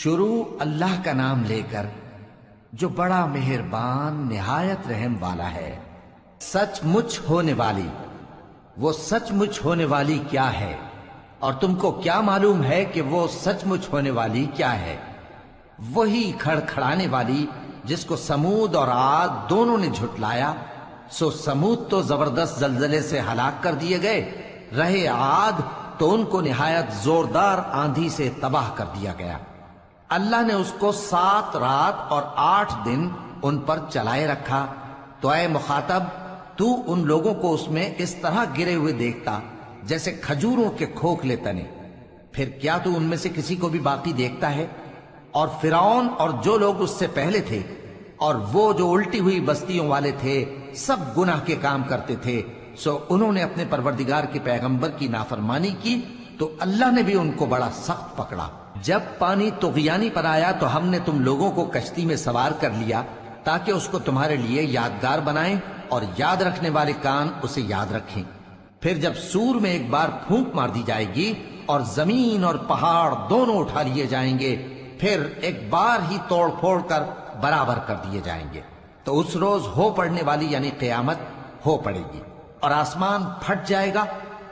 شروع اللہ کا نام لے کر جو بڑا مہربان نہایت رحم والا ہے۔ سچ مچ ہونے والی، وہ سچ مچ ہونے والی کیا ہے؟ اور تم کو کیا معلوم ہے کہ وہ سچ مچ ہونے والی کیا ہے؟ وہی کھڑکھڑانے والی جس کو سمود اور عاد دونوں نے جھٹلایا۔ سو سمود تو زبردست زلزلے سے ہلاک کر دیے گئے، رہے عاد تو ان کو نہایت زوردار آندھی سے تباہ کر دیا گیا۔ اللہ نے اس کو 7 رات اور 8 دن ان پر چلائے رکھا۔ تو اے مخاطب، تو ان لوگوں کو اس میں اس طرح گرے ہوئے دیکھتا جیسے کھجوروں کے کھوکھلے تنے، پھر کیا تو ان میں سے کسی کو بھی باقی دیکھتا ہے؟ اور فرعون اور جو لوگ اس سے پہلے تھے اور وہ جو الٹی ہوئی بستیوں والے تھے، سب گناہ کے کام کرتے تھے، سو انہوں نے اپنے پروردگار کے پیغمبر کی نافرمانی کی تو اللہ نے بھی ان کو بڑا سخت پکڑا۔ جب پانی طغیانی پر آیا تو ہم نے تم لوگوں کو کشتی میں سوار کر لیا تاکہ اس کو تمہارے لیے یادگار بنائیں اور یاد رکھنے والے کان اسے یاد رکھیں۔ پھر جب سور میں ایک بار پھونک مار دی جائے گی اور زمین اور پہاڑ دونوں اٹھا لیے جائیں گے، پھر ایک بار ہی توڑ پھوڑ کر برابر کر دیے جائیں گے، تو اس روز ہو پڑنے والی یعنی قیامت ہو پڑے گی، اور آسمان پھٹ جائے گا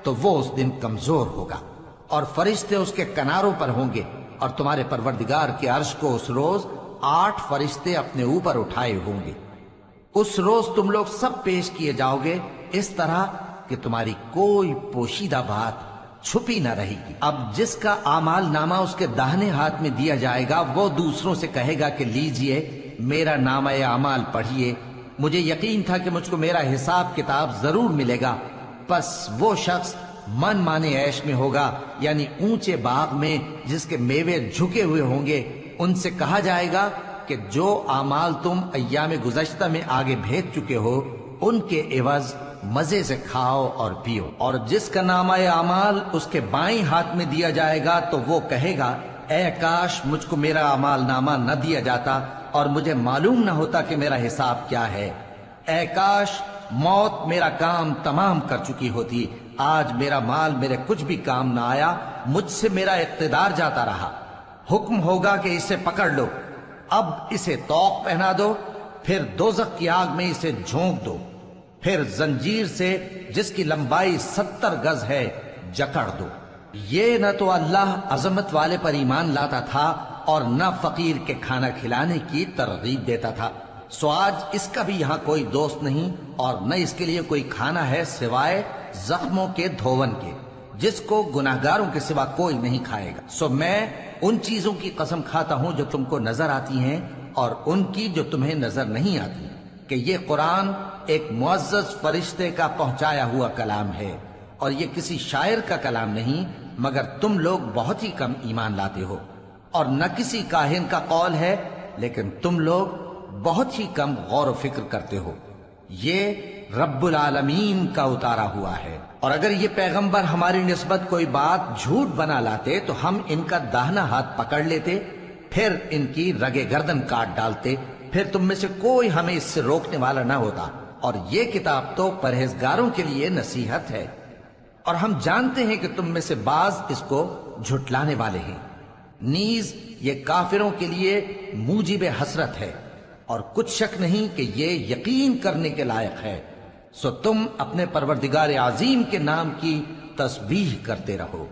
تو وہ اس دن کمزور ہوگا، اور فرشتے اس کے کناروں پر ہوں گے، اور تمہارے پروردگار کے عرش کو اس روز 8 فرشتے اپنے اوپر اٹھائے ہوں گے۔ اس روز تم لوگ سب پیش کیے جاؤ گے اس طرح کہ تمہاری کوئی پوشیدہ بات چھپی نہ رہے گی۔ اب جس کا اعمال نامہ اس کے داہنے ہاتھ میں دیا جائے گا، وہ دوسروں سے کہے گا کہ لیجئے میرا نامہ اعمال پڑھیے، مجھے یقین تھا کہ مجھ کو میرا حساب کتاب ضرور ملے گا۔ پس وہ شخص من مانے عیش میں ہوگا، یعنی اونچے باغ میں جس کے میوے جھکے ہوئے ہوں گے۔ ان سے کہا جائے گا کہ جو اعمال تم ایام گزشتہ میں آگے بھیج چکے ہو، ان کے عوض مزے سے کھاؤ اور پیو۔ اور جس کا نامہ اعمال اس کے بائیں ہاتھ میں دیا جائے گا تو وہ کہے گا اے کاش مجھ کو میرا اعمال نامہ نہ دیا جاتا اور مجھے معلوم نہ ہوتا کہ میرا حساب کیا ہے۔ اے کاش موت میرا کام تمام کر چکی ہوتی، آج میرا مال میرے کچھ بھی کام نہ آیا، مجھ سے میرا اقتدار جاتا رہا۔ حکم ہوگا کہ اسے پکڑ لو، اب اسے طوق پہنا دو، پھر دوزخ کی آگ میں اسے جھونک دو، پھر زنجیر سے جس کی لمبائی 70 گز ہے جکڑ دو۔ یہ نہ تو اللہ عظمت والے پر ایمان لاتا تھا اور نہ فقیر کے کھانا کھلانے کی ترغیب دیتا تھا، سو آج اس کا بھی یہاں کوئی دوست نہیں اور نہ اس کے لیے کوئی کھانا ہے سوائے زخموں کے دھون کے، جس کو گناہگاروں کے سوا کوئی نہیں کھائے گا۔ سو میں ان چیزوں کی قسم کھاتا ہوں جو تم کو نظر آتی ہیں اور ان کی جو تمہیں نظر نہیں آتی، کہ یہ قرآن ایک معزز فرشتے کا پہنچایا ہوا کلام ہے، اور یہ کسی شاعر کا کلام نہیں، مگر تم لوگ بہت ہی کم ایمان لاتے ہو، اور نہ کسی کاہن کا قول ہے، لیکن تم لوگ بہت ہی کم غور و فکر کرتے ہو۔ یہ رب العالمین کا اتارا ہوا ہے، اور اگر یہ پیغمبر ہماری نسبت کوئی بات جھوٹ بنا لاتے تو ہم ان کا داہنا ہاتھ پکڑ لیتے، پھر ان کی رگے گردن کاٹ ڈالتے، پھر تم میں سے کوئی ہمیں اس سے روکنے والا نہ ہوتا۔ اور یہ کتاب تو پرہیزگاروں کے لیے نصیحت ہے، اور ہم جانتے ہیں کہ تم میں سے بعض اس کو جھٹلانے والے ہیں۔ نیز یہ کافروں کے لیے موجب حسرت ہے، اور کچھ شک نہیں کہ یہ یقین کرنے کے لائق ہے۔ سو تم اپنے پروردگار عظیم کے نام کی تسبیح کرتے رہو۔